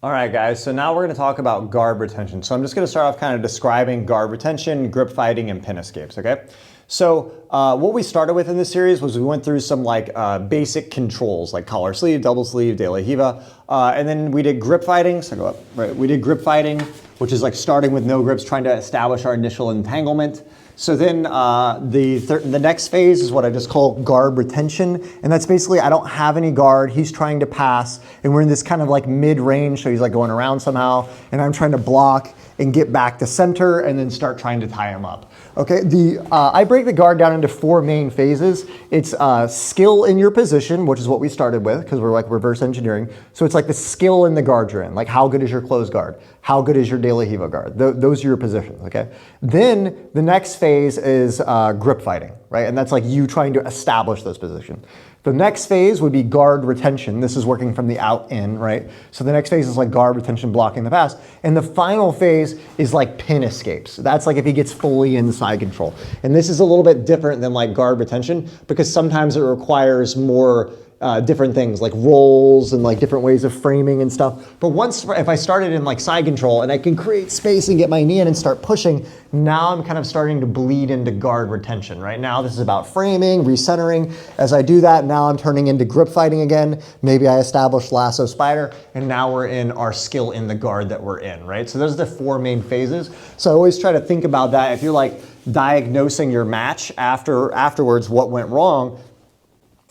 All right, guys, so now we're going to talk about guard retention. So I'm just going to start off kind of describing guard retention, grip fighting, and pin escapes, okay? So what we started with in this series was we went through some basic controls like collar sleeve, double sleeve, de la riva, and then we did grip fighting, so go up, right? We did grip fighting, which is like starting with no grips, trying to establish our initial entanglement. So then the next phase is what I just call guard retention. And that's basically, I don't have any guard, he's trying to pass, and we're in this kind of like mid-range, so he's like going around somehow, and I'm trying to block and get back to center and then start trying to tie him up. Okay, I break the guard down into 4 main phases. It's skill in your position, which is what we started with because we're like reverse engineering. So it's like the skill in the guard you're in, like how good is your closed guard? How good is your de la riva guard? Those are your positions, okay? Then the next phase is grip fighting, right? And that's like you trying to establish those positions. The next phase would be guard retention. This is working from the out in, right? So the next phase is like guard retention, blocking the pass. And the final phase is like pin escapes. That's like if he gets fully in side control. And this is a little bit different than like guard retention because sometimes it requires more different things like rolls and like different ways of framing and stuff. But if I started in like side control and I can create space and get my knee in and start pushing, now I'm kind of starting to bleed into guard retention. Right now this is about framing, recentering. As I do that, now I'm turning into grip fighting again. Maybe I establish lasso spider, and now we're in our skill in the guard that we're in, right? So those are the 4 main phases. So I always try to think about that. If you're like diagnosing your match afterwards, what went wrong,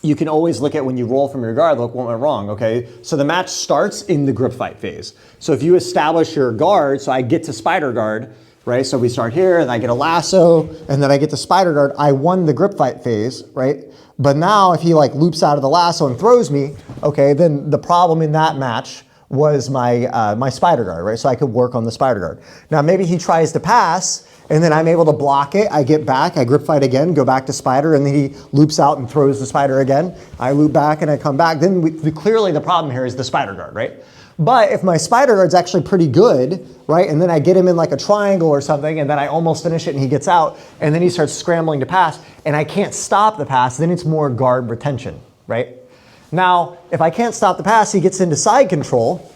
you can always look at when you roll from your guard, look what went wrong, okay? So the match starts in the grip fight phase. So if you establish your guard, so I get to spider guard, right? So we start here and I get a lasso and then I get to spider guard, I won the grip fight phase, right? But now if he like loops out of the lasso and throws me, okay, then the problem in that match was my spider guard, right? So I could work on the spider guard. Now maybe he tries to pass and then I'm able to block it, I get back, I grip fight again, go back to spider, and then he loops out and throws the spider again. I loop back and I come back. Then clearly the problem here is the spider guard, right? But if my spider guard's actually pretty good, right, and then I get him in like a triangle or something, and then I almost finish it and he gets out, and then he starts scrambling to pass, and I can't stop the pass, then it's more guard retention, right? Now, if I can't stop the pass, he gets into side control,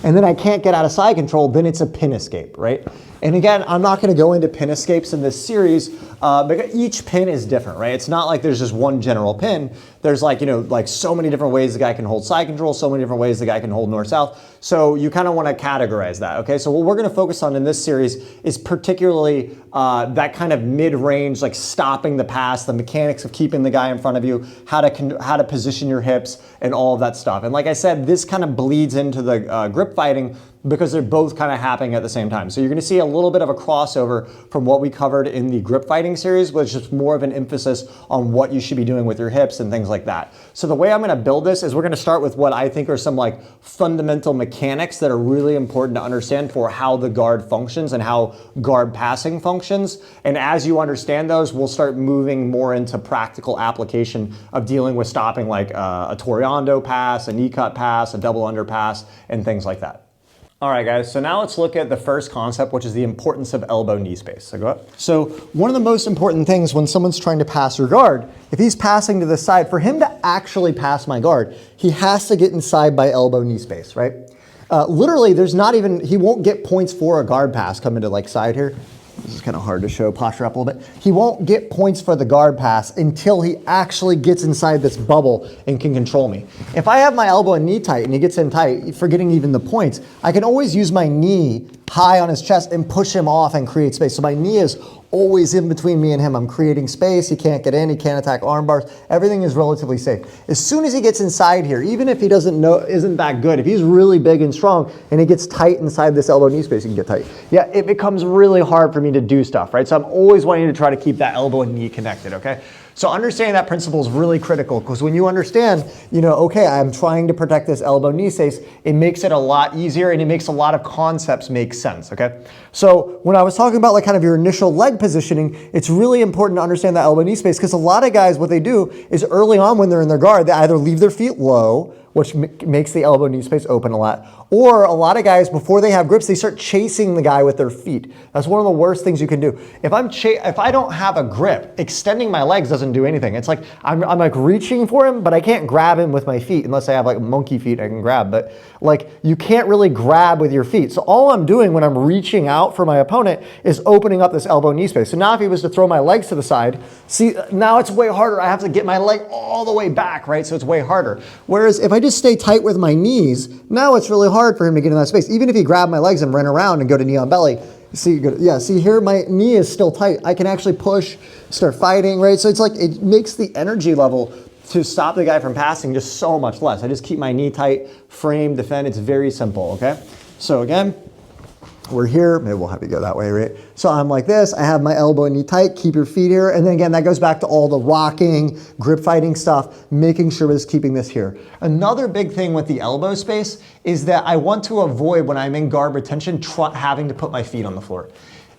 and then I can't get out of side control, then it's a pin escape, right? And again, I'm not gonna go into pin escapes in this series because each pin is different, right? It's not like there's just one general pin. There's like, like so many different ways the guy can hold side control, so many different ways the guy can hold north-south. So you kind of want to categorize that, okay? So what we're gonna focus on in this series is particularly that kind of mid-range, like stopping the pass, the mechanics of keeping the guy in front of you, how to position your hips and all of that stuff. And like I said, this kind of bleeds into the grip fighting because they're both kind of happening at the same time. So you're gonna see a little bit of a crossover from what we covered in the grip fighting series, which is more of an emphasis on what you should be doing with your hips and things like that. So the way I'm gonna build this is we're gonna start with what I think are some like fundamental mechanics that are really important to understand for how the guard functions and how guard passing functions. And as you understand those, we'll start moving more into practical application of dealing with stopping like a toreando pass, a knee cut pass, a double under pass, and things like that. All right, guys, so now let's look at the first concept, which is the importance of elbow-knee space. So go up. So one of the most important things when someone's trying to pass your guard, if he's passing to the side, for him to actually pass my guard, he has to get inside by elbow-knee space, right? Literally, he won't get points for a guard pass coming to like side here. This is kind of hard to show, posture up a little bit. He won't get points for the guard pass until he actually gets inside this bubble and can control me. If I have my elbow and knee tight and he gets in tight, forgetting even the points, I can always use my knee high on his chest and push him off and create space. So my knee is always in between me and him. I'm creating space. He can't get in. He can't attack arm bars. Everything is relatively safe. As soon as he gets isn't if he isn't that good, if he's really big and strong and he gets tight inside this elbow knee space, he can get tight. Yeah, it becomes really hard for me to do stuff, right? So I'm always wanting to try to keep that elbow and knee connected, okay? So understanding that principle is really critical because when you understand, okay, I'm trying to protect this elbow knee space, it makes it a lot easier and it makes a lot of concepts make sense, okay? So when I was talking about like kind of your initial leg positioning, it's really important to understand the elbow knee space because a lot of guys, what they do is early on when they're in their guard, they either leave their feet low which makes the elbow knee space open a lot. Or a lot of guys, before they have grips, they start chasing the guy with their feet. That's one of the worst things you can do. If I don't have a grip, extending my legs doesn't do anything. It's like I'm like reaching for him, but I can't grab him with my feet unless I have like monkey feet I can grab. But like you can't really grab with your feet. So all I'm doing when I'm reaching out for my opponent is opening up this elbow knee space. So now if he was to throw my legs to the side, see, now it's way harder. I have to get my leg all the way back, right? So it's way harder. Whereas if I just stay tight with my knees, now it's really hard for him to get in that space. Even if he grabbed my legs and ran around and go to knee on belly, see here my knee is still tight. I can actually push, start fighting, right? So it's like it makes the energy level to stop the guy from passing just so much less. I just keep my knee tight, frame, defend. It's very simple, okay? So again, we're here, maybe we'll have to go that way, right? So I'm like this, I have my elbow and knee tight, keep your feet here, and then again, that goes back to all the rocking, grip fighting stuff, making sure we're just keeping this here. Another big thing with the elbow space is that I want to avoid, when I'm in guard retention, having to put my feet on the floor.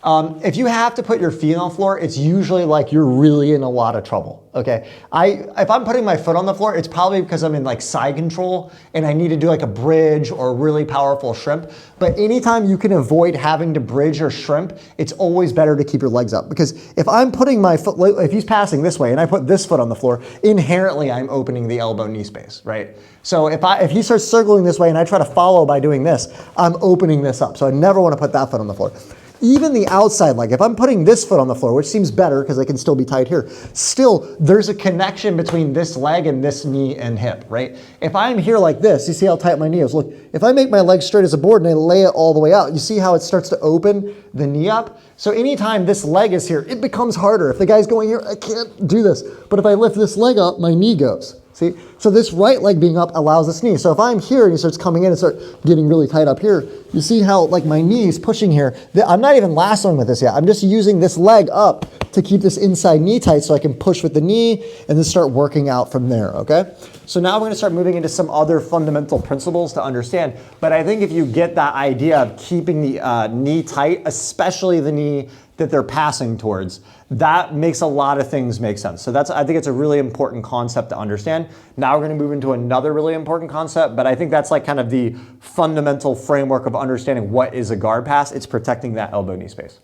If you have to put your feet on the floor, it's usually like you're really in a lot of trouble, okay? If I'm putting my foot on the floor, it's probably because I'm in like side control and I need to do like a bridge or a really powerful shrimp. But anytime you can avoid having to bridge or shrimp, it's always better to keep your legs up. Because if I'm putting my foot, if he's passing this way and I put this foot on the floor, inherently I'm opening the elbow knee space, right? So if he starts circling this way and I try to follow by doing this, I'm opening this up. So I never want to put that foot on the floor. Even the outside leg, if I'm putting this foot on the floor, which seems better because I can still be tight here, still there's a connection between this leg and this knee and hip, right? If I'm here like this, you see how tight my knee is. Look, if I make my leg straight as a board and I lay it all the way out, you see how it starts to open the knee up? So anytime this leg is here, it becomes harder. If the guy's going here, I can't do this. But if I lift this leg up, my knee goes. See? So this right leg being up allows this knee. So if I'm here and he starts coming in and start getting really tight up here, you see how like my knee is pushing here. I'm not even lassoing with this yet. I'm just using this leg up to keep this inside knee tight so I can push with the knee and then start working out from there, okay? So now we're gonna start moving into some other fundamental principles to understand. But I think if you get that idea of keeping the knee tight, especially the knee that they're passing towards, that makes a lot of things make sense. So I think it's a really important concept to understand. Now we're gonna move into another really important concept, but I think that's like kind of the fundamental framework of understanding what is a guard pass. It's protecting that elbow knee space.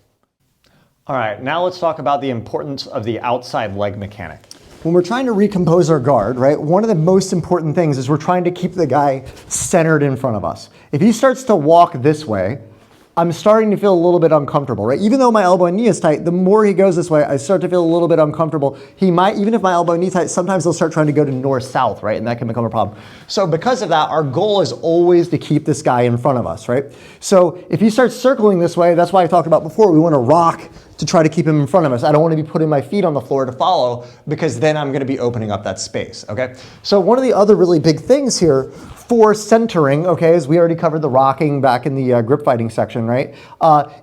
All right, now let's talk about the importance of the outside leg mechanic. When we're trying to recompose our guard, right, one of the most important things is we're trying to keep the guy centered in front of us. If he starts to walk this way, I'm starting to feel a little bit uncomfortable, right? Even though my elbow and knee is tight, the more he goes this way, I start to feel a little bit uncomfortable. He might, even if my elbow and knee tight, sometimes he'll start trying to go to north-south, right? And that can become a problem. So because of that, our goal is always to keep this guy in front of us, right? So if he starts circling this way, that's why I talked about before, we want to rock to try to keep him in front of us. I don't want to be putting my feet on the floor to follow because then I'm going to be opening up that space, okay? So one of the other really big things here for centering, okay, as we already covered the rocking back in the grip fighting section, right,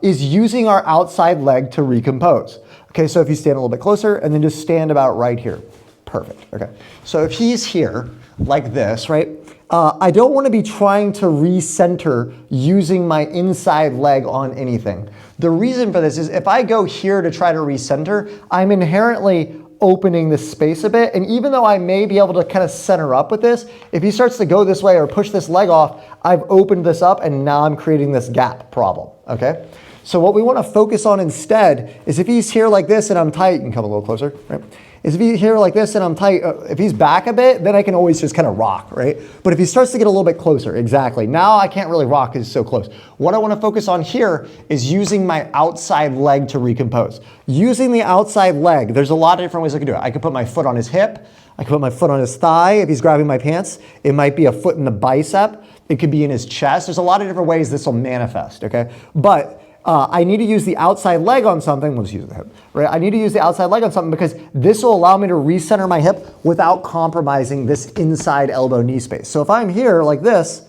is using our outside leg to recompose. Okay, so if you stand a little bit closer and then just stand about right here. Perfect, okay. So if he's here like this, right, I don't want to be trying to recenter using my inside leg on anything. The reason for this is if I go here to try to recenter, I'm inherently opening this space a bit, and even though I may be able to kind of center up with this, if he starts to go this way or push this leg off, I've opened this up and now I'm creating this gap problem, okay? So what we want to focus on instead is if he's here like this and I'm tight, you can come a little closer, right? Is if he's here like this and I'm tight, if he's back a bit, then I can always just kind of rock, right? But if he starts to get a little bit closer, exactly, now I can't really rock because he's so close. What I want to focus on here is using my outside leg to recompose. Using the outside leg, there's a lot of different ways I can do it. I could put my foot on his hip, I could put my foot on his thigh if he's grabbing my pants. It might be a foot in the bicep. It could be in his chest. There's a lot of different ways this will manifest, okay? But I need to use the outside leg on something. Let's use the hip, right? I need to use the outside leg on something because this will allow me to recenter my hip without compromising this inside elbow knee space. So if I'm here like this,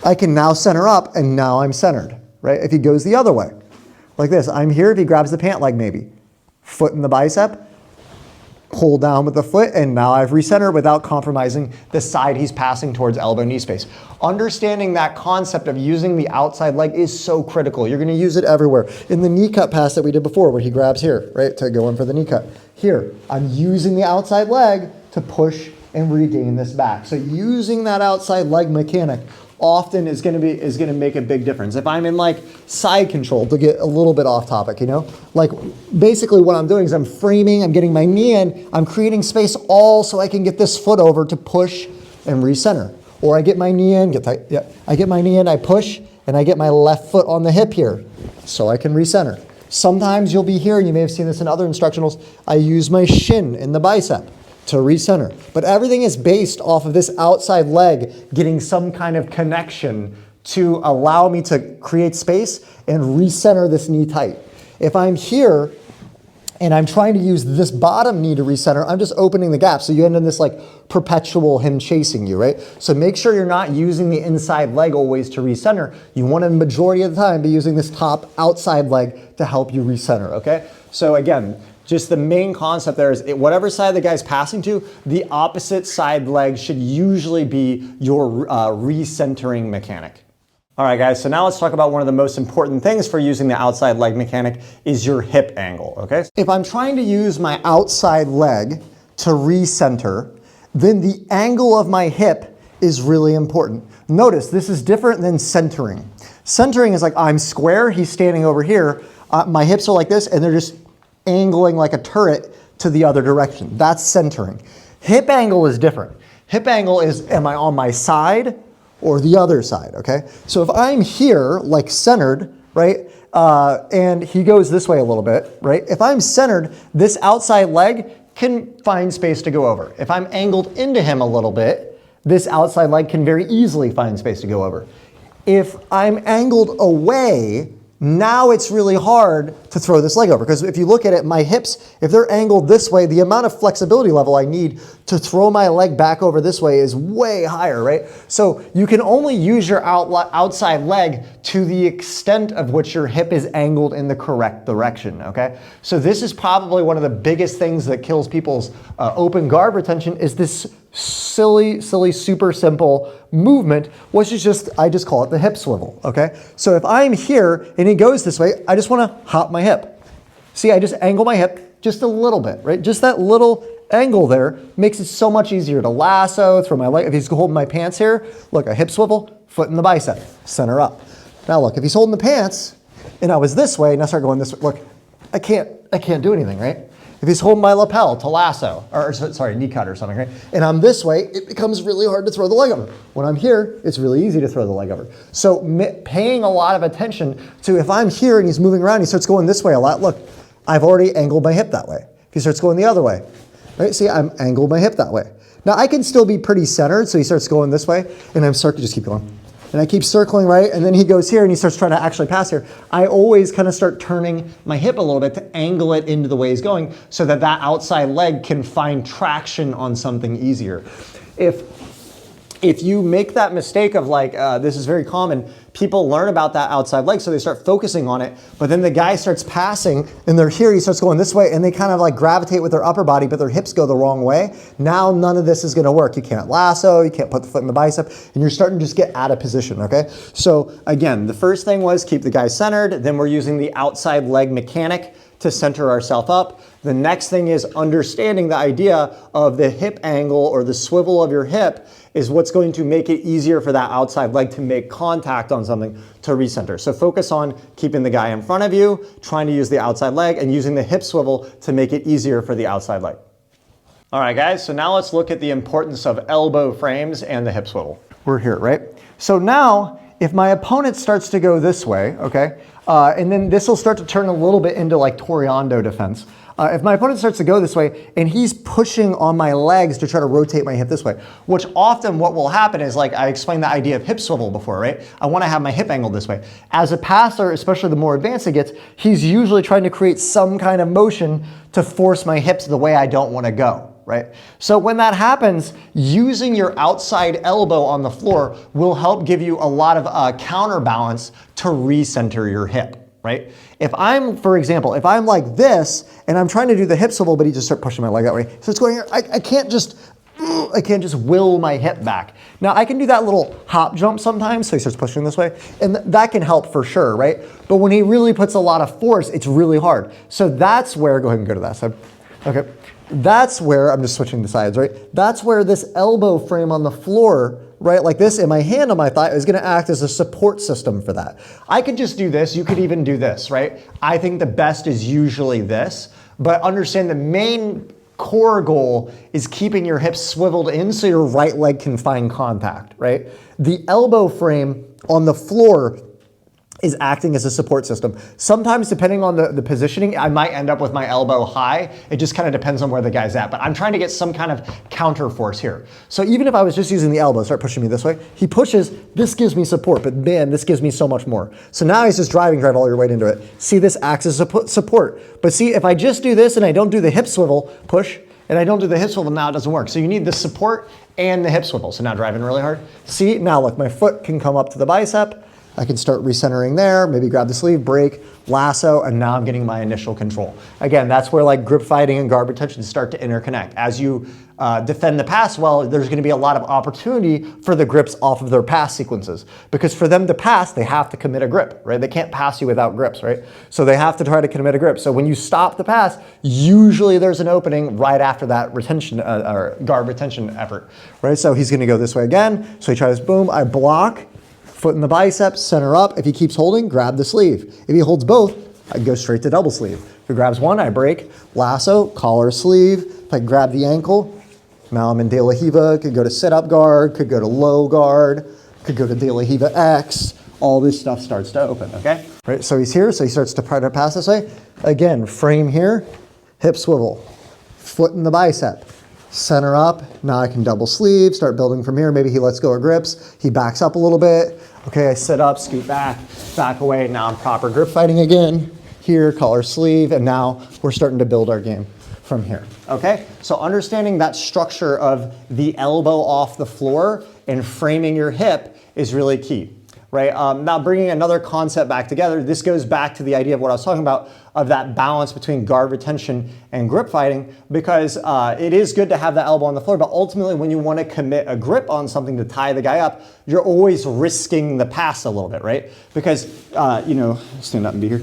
I can now center up and now I'm centered, right? If he goes the other way, like this, I'm here if he grabs the pant leg maybe. Foot in the bicep, pull down with the foot, and now I've recentered without compromising the side he's passing towards elbow knee space. Understanding that concept of using the outside leg is so critical. You're going to use it everywhere. In the knee cut pass that we did before, where he grabs here, right, to go in for the knee cut. Here, I'm using the outside leg to push and regain this back. So using that outside leg mechanic often is going to make a big difference. If I'm in like side control, to get a little bit off topic, you know, like basically what I'm doing is I'm framing, I'm getting my knee in, I'm creating space all so I can get this foot over to push and recenter. Or I get my knee in, I get my knee in, I push, and I get my left foot on the hip here so I can recenter. Sometimes you'll be here, and you may have seen this in other instructionals, I use my shin in the bicep to recenter. But everything is based off of this outside leg getting some kind of connection to allow me to create space and recenter this knee tight. If I'm here and I'm trying to use this bottom knee to recenter, I'm just opening the gap. So you end in this like perpetual him chasing you, right? So make sure you're not using the inside leg always to recenter. You want to, majority of the time, be using this top outside leg to help you recenter, okay? So again, just the main concept there is whatever side the guy's passing to, the opposite side leg should usually be your recentering mechanic. All right, guys, so now let's talk about one of the most important things for using the outside leg mechanic is your hip angle, okay? If I'm trying to use my outside leg to recenter, then the angle of my hip is really important. Notice, this is different than centering. Centering is like, I'm square, he's standing over here, my hips are like this, and they're just angling like a turret to the other direction. That's centering. Hip angle is different. Hip angle is, am I on my side or the other side, okay? So if I'm here, like centered, right, and he goes this way a little bit, right? If I'm centered, this outside leg can find space to go over. If I'm angled into him a little bit, this outside leg can very easily find space to go over. If I'm angled away, now it's really hard to throw this leg over, because if you look at it, my hips, if they're angled this way, the amount of flexibility level I need to throw my leg back over this way is way higher, right? So you can only use your outside leg to the extent of which your hip is angled in the correct direction, okay? So this is probably one of the biggest things that kills people's open guard retention is this silly, super simple movement, which is just, I just call it the hip swivel, okay? So if I'm here and he goes this way, I just wanna hop my hip. See, I just angle my hip just a little bit, right? Just that little angle there makes it so much easier to lasso, throw my leg. If he's holding my pants here, look, a hip swivel, foot in the bicep, center up. Now look, if he's holding the pants and I was this way and I start going this way, look, I can't do anything, right? If he's holding my lapel to lasso, or sorry, knee cut or something, right? And I'm this way, it becomes really hard to throw the leg over. When I'm here, it's really easy to throw the leg over. So paying a lot of attention to if I'm here and he's moving around, he starts going this way a lot, look, I've already angled my hip that way. If he starts going the other way, right? See, I'm angled my hip that way. Now I can still be pretty centered, so he starts going this way, and I'm just keep going. And I keep circling right, and then he goes here and he starts trying to actually pass here. I always kind of start turning my hip a little bit to angle it into the way he's going so that that outside leg can find traction on something easier. If you make that mistake of like, this is very common, people learn about that outside leg, so they start focusing on it, but then the guy starts passing and they're here, he starts going this way, and they kind of like gravitate with their upper body, but their hips go the wrong way. Now none of this is gonna work. You can't lasso, you can't put the foot in the bicep, and you're starting to just get out of position, okay? So again, the first thing was keep the guy centered, then we're using the outside leg mechanic to center ourselves up. The next thing is understanding the idea of the hip angle or the swivel of your hip is what's going to make it easier for that outside leg to make contact on something to recenter. So focus on keeping the guy in front of you, trying to use the outside leg, and using the hip swivel to make it easier for the outside leg. All right, guys, so now let's look at the importance of elbow frames and the hip swivel. We're here, right? So now, if my opponent starts to go this way, okay, and then this will start to turn a little bit into like Toreando defense. If my opponent starts to go this way and he's pushing on my legs to try to rotate my hip this way, which often what will happen is, like I explained the idea of hip swivel before, right? I want to have my hip angled this way. As a passer, especially the more advanced it gets, he's usually trying to create some kind of motion to force my hips the way I don't want to go. Right? So when that happens, using your outside elbow on the floor will help give you a lot of counterbalance to recenter your hip, right? If I'm, for example, if I'm like this and I'm trying to do the hip swivel, but he just starts pushing my leg that way, so it's going here, I can't just will my hip back. Now I can do that little hop jump sometimes, so he starts pushing this way, and that can help for sure, right? But when he really puts a lot of force, it's really hard. So that's where, go ahead and go to that side. Okay, That's where, I'm just switching the sides, right? That's where this elbow frame on the floor, right, like this, and my hand on my thigh is gonna act as a support system for that. I could just do this, you could even do this, right? I think the best is usually this, but understand the main core goal is keeping your hips swiveled in so your right leg can find contact, right? The elbow frame on the floor is acting as a support system. Sometimes, depending on the positioning, I might end up with my elbow high. It just kind of depends on where the guy's at, but I'm trying to get some kind of counter force here. So even if I was just using the elbow, start pushing me this way, he pushes, this gives me support, but man, this gives me so much more. So now he's just drive all your weight into it. See, this acts as support. But see, if I just do this and I don't do the hip swivel, push, and I don't do the hip swivel, now it doesn't work. So you need the support and the hip swivel. So now driving really hard. See, now look, my foot can come up to the bicep. I can start recentering there, maybe grab the sleeve, break, lasso, and now I'm getting my initial control. Again, that's where like grip fighting and guard retention start to interconnect. As you defend the pass well, there's gonna be a lot of opportunity for the grips off of their pass sequences. Because for them to pass, they have to commit a grip, right? They can't pass you without grips, right? So they have to try to commit a grip. So when you stop the pass, usually there's an opening right after that retention or guard retention effort, right? So he's gonna go this way again. So he tries, boom, I block, foot in the biceps, center up. If he keeps holding, grab the sleeve. If he holds both, I go straight to double sleeve. If he grabs one, I break, lasso, collar, sleeve. If I grab the ankle, now I'm in De La Riva, could go to sit-up guard, could go to low guard, could go to De La Riva X. All this stuff starts to open, okay? Right, so he's here, so he starts to try to pass this way. Again, frame here, hip swivel, foot in the bicep. Center up, now I can double sleeve, start building from here. Maybe he lets go of grips, he backs up a little bit. Okay, I sit up, scoot back, back away. Now I'm proper grip fighting again. Here, collar sleeve, and now we're starting to build our game from here. Okay, so understanding that structure of the elbow off the floor and framing your hip is really key. Right? Now bringing another concept back together, this goes back to the idea of what I was talking about, of that balance between guard retention and grip fighting, because it is good to have that elbow on the floor, but ultimately when you want to commit a grip on something to tie the guy up, you're always risking the pass a little bit, right? Because, stand up and be here.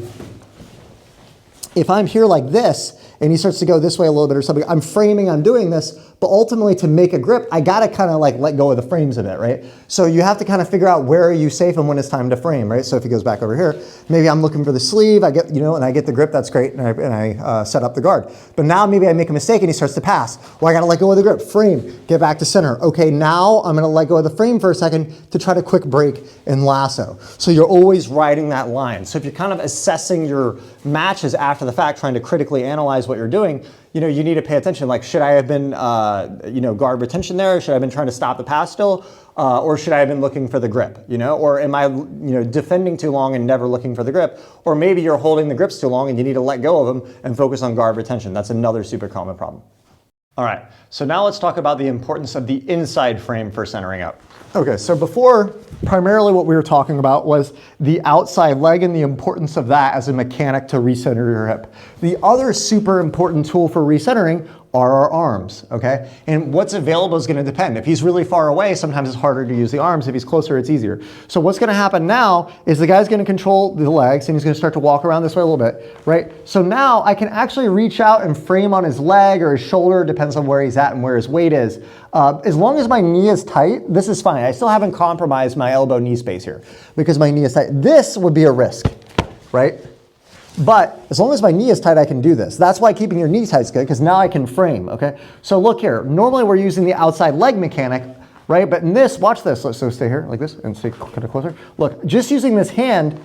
If I'm here like this, and he starts to go this way a little bit or something, I'm framing, I'm doing this, but ultimately to make a grip, I gotta kind of like let go of the frames a bit, right? So you have to kind of figure out where are you safe and when it's time to frame, right? So if he goes back over here, maybe I'm looking for the sleeve, I get, and I get the grip, that's great, and I set up the guard. But now maybe I make a mistake and he starts to pass. Well, I gotta let go of the grip, frame, get back to center. Okay, now I'm gonna let go of the frame for a second to try to quick break and lasso. So you're always riding that line. So if you're kind of assessing your matches after the fact, trying to critically analyze what you're doing, you need to pay attention. Like, should I have been, guard retention there? Should I have been trying to stop the pass still? Or should I have been looking for the grip, Or am I, defending too long and never looking for the grip? Or maybe you're holding the grips too long and you need to let go of them and focus on guard retention. That's another super common problem. All right, so now let's talk about the importance of the inside frame for centering out. Okay, so before, primarily what we were talking about was the outside leg and the importance of that as a mechanic to recenter your hip. The other super important tool for recentering are our arms, okay? And what's available is gonna depend. If he's really far away, sometimes it's harder to use the arms. If he's closer, it's easier. So what's gonna happen now is the guy's gonna control the legs and he's gonna start to walk around this way a little bit, right? So now I can actually reach out and frame on his leg or his shoulder, depends on where he's at and where his weight is. As long as my knee is tight, this is fine. I still haven't compromised my elbow-knee space here because my knee is tight. This would be a risk, right? But as long as my knee is tight, I can do this. That's why keeping your knee tight is good, because now I can frame, okay? So look here, normally we're using the outside leg mechanic, right? But in this, watch this. So stay here like this and stay kind of closer. Look, just using this hand,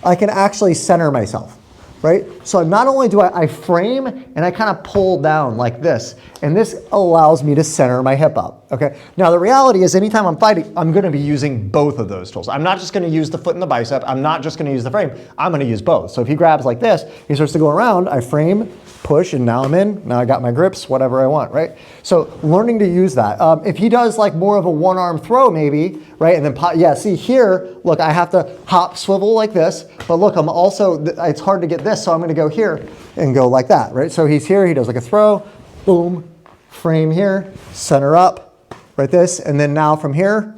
I can actually center myself, right? So not only do I frame and I kind of pull down like this, and this allows me to center my hip up, okay? Now the reality is anytime I'm fighting, I'm gonna be using both of those tools. I'm not just gonna use the foot and the bicep, I'm not just gonna use the frame, I'm gonna use both. So if he grabs like this, he starts to go around, I frame, push, and now I'm in, now I got my grips, whatever I want, right? So learning to use that. If he does like more of a one-arm throw maybe, right, and then pop, yeah, see here, look, I have to hop, swivel like this, but look, I'm also, it's hard to get this, so I'm gonna go here and go like that, right? So he's here, he does like a throw, boom, frame here, center up, right this, and then now from here,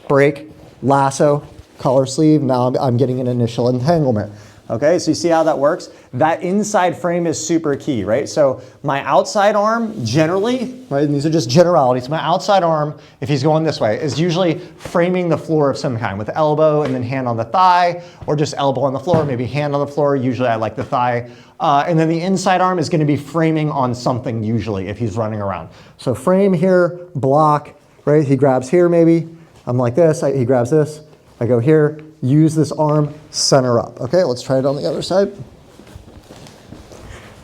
break, lasso, collar sleeve, now I'm getting an initial entanglement. Okay, so you see how that works? That inside frame is super key, right? So my outside arm generally, right, and these are just generalities, my outside arm, if he's going this way, is usually framing the floor of some kind with elbow and then hand on the thigh, or just elbow on the floor, maybe hand on the floor. Usually I like the thigh. And then the inside arm is going to be framing on something usually if he's running around. So frame here, block, right? He grabs here maybe. I'm like this, he grabs this. I go here, use this arm, center up. Okay, let's try it on the other side.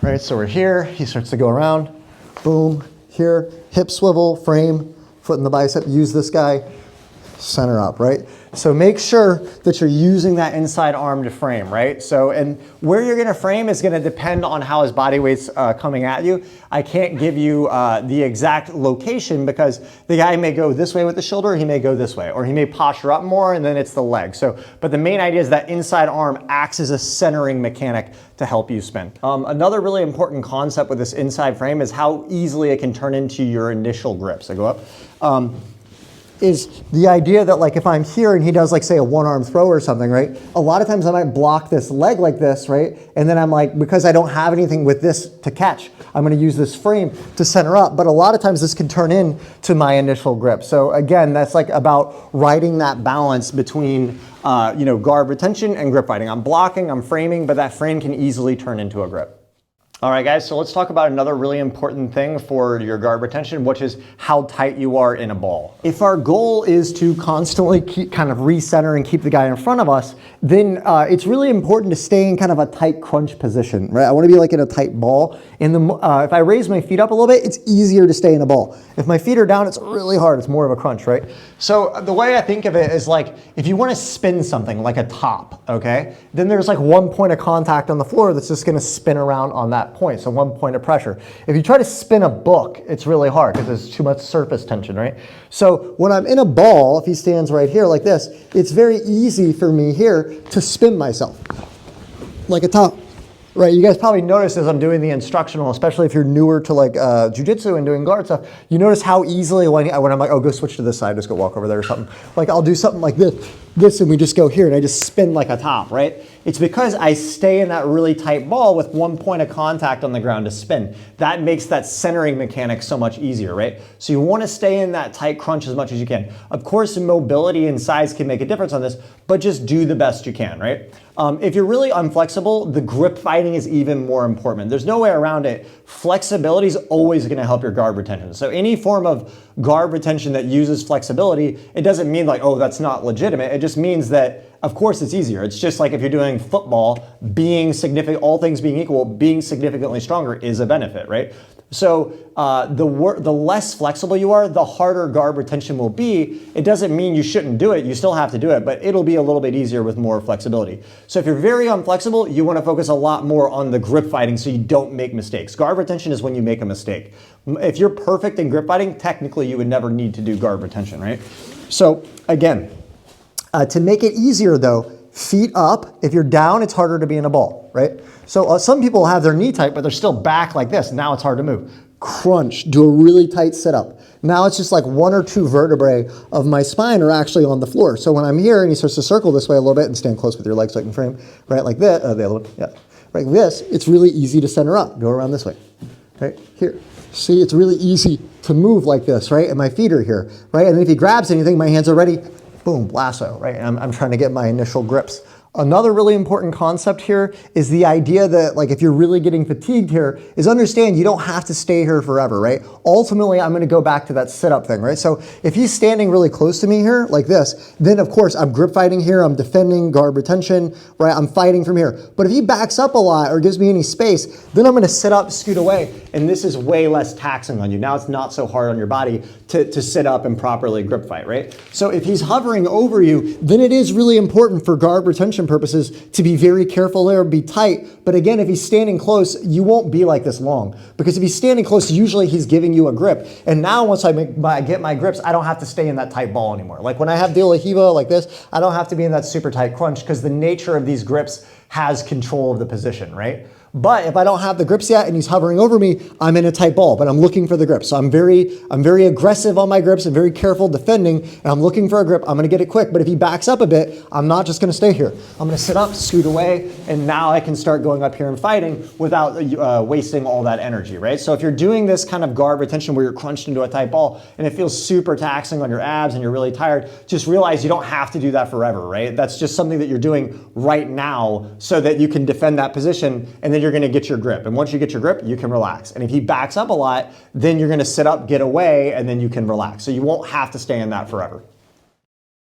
Right, so we're here, he starts to go around, boom, here, hip swivel, frame, foot in the bicep, use this guy, center up, right? So make sure that you're using that inside arm to frame, right? So, and where you're gonna frame is gonna depend on how his body weight's coming at you. I can't give you the exact location because the guy may go this way with the shoulder, he may go this way, or he may posture up more and then it's the leg. So, but the main idea is that inside arm acts as a centering mechanic to help you spin. Another really important concept with this inside frame is how easily it can turn into your initial grip. So go up. Is the idea that like if I'm here and he does like say a one arm throw or something, right? A lot of times I might block this leg like this, right? And then I'm like, because I don't have anything with this to catch, I'm gonna use this frame to center up. But a lot of times this can turn into my initial grip. So again, that's like about riding that balance between guard retention and grip fighting. I'm blocking, I'm framing, but that frame can easily turn into a grip. All right, guys, so let's talk about another really important thing for your guard retention, which is how tight you are in a ball. If our goal is to constantly keep kind of recenter and keep the guy in front of us, then it's really important to stay in kind of a tight crunch position, right? I want to be like in a tight ball. And if I raise my feet up a little bit, it's easier to stay in a ball. If my feet are down, it's really hard. It's more of a crunch, right? So the way I think of it is like, if you want to spin something like a top, okay, then there's like one point of contact on the floor that's just going to spin around on that point, so one point of pressure. If you try to spin a book, it's really hard because there's too much surface tension, right? So when I'm in a ball, if he stands right here like this, it's very easy for me here to spin myself like a top. Right, you guys probably notice as I'm doing the instructional, especially if you're newer to like jujitsu and doing guard stuff, you notice how easily when I'm like, oh, go switch to this side, just go walk over there or something. Like I'll do something like this and we just go here and I just spin like a top, right? It's because I stay in that really tight ball with one point of contact on the ground to spin. That makes that centering mechanic so much easier, right? So you want to stay in that tight crunch as much as you can. Of course, mobility and size can make a difference on this, but just do the best you can, right? If you're really unflexible, the grip fighting is even more important. There's no way around it. Flexibility is always going to help your guard retention. So any form of guard retention that uses flexibility, it doesn't mean like, oh, that's not legitimate. It just means that, of course, it's easier. It's just like if you're doing football, being significant, all things being equal, being significantly stronger is a benefit, right? So the less flexible you are, the harder guard retention will be. It doesn't mean you shouldn't do it. You still have to do it, but it'll be a little bit easier with more flexibility. So if you're very unflexible, you want to focus a lot more on the grip fighting so you don't make mistakes. Guard retention is when you make a mistake. If you're perfect in grip fighting, technically you would never need to do guard retention, right? So again, to make it easier though, feet up. If you're down, it's harder to be in a ball, right? So some people have their knee tight, but they're still back like this. Now it's hard to move. Crunch, do a really tight sit-up. Now it's just like one or two vertebrae of my spine are actually on the floor. So when I'm here and he starts to circle this way a little bit and stand close with your legs so I can frame, right, like that, the other one, yeah. Right, like this, it's really easy to center up. Go around this way, right, here. See, it's really easy to move like this, right? And my feet are here, right? And if he grabs anything, my hands are ready, boom, lasso, right? And I'm trying to get my initial grips. Another really important concept here is the idea that like if you're really getting fatigued here is understand you don't have to stay here forever, right? Ultimately, I'm gonna go back to that sit-up thing, right? So if he's standing really close to me here like this, then of course I'm grip fighting here, I'm defending guard retention, right? I'm fighting from here. But if he backs up a lot or gives me any space, then I'm gonna sit up, scoot away, and this is way less taxing on you. Now it's not so hard on your body to sit up and properly grip fight, right? So if he's hovering over you, then it is really important for guard retention purposes to be very careful there, be tight. But again, if he's standing close, you won't be like this long. Because if he's standing close, usually he's giving you a grip. And now once I get my grips, I don't have to stay in that tight ball anymore. Like when I have De La Riva like this, I don't have to be in that super tight crunch because the nature of these grips has control of the position, right? But if I don't have the grips yet and he's hovering over me, I'm in a tight ball, but I'm looking for the grip. So I'm very aggressive on my grips and very careful defending, and I'm looking for a grip. I'm gonna get it quick, but if he backs up a bit, I'm not just gonna stay here. I'm gonna sit up, scoot away, and now I can start going up here and fighting without wasting all that energy, right? So if you're doing this kind of guard retention where you're crunched into a tight ball and it feels super taxing on your abs and you're really tired, just realize you don't have to do that forever, right? That's just something that you're doing right now so that you can defend that position, and then you're gonna get your grip. And once you get your grip, you can relax. And if he backs up a lot, then you're gonna sit up, get away, and then you can relax. So you won't have to stay in that forever.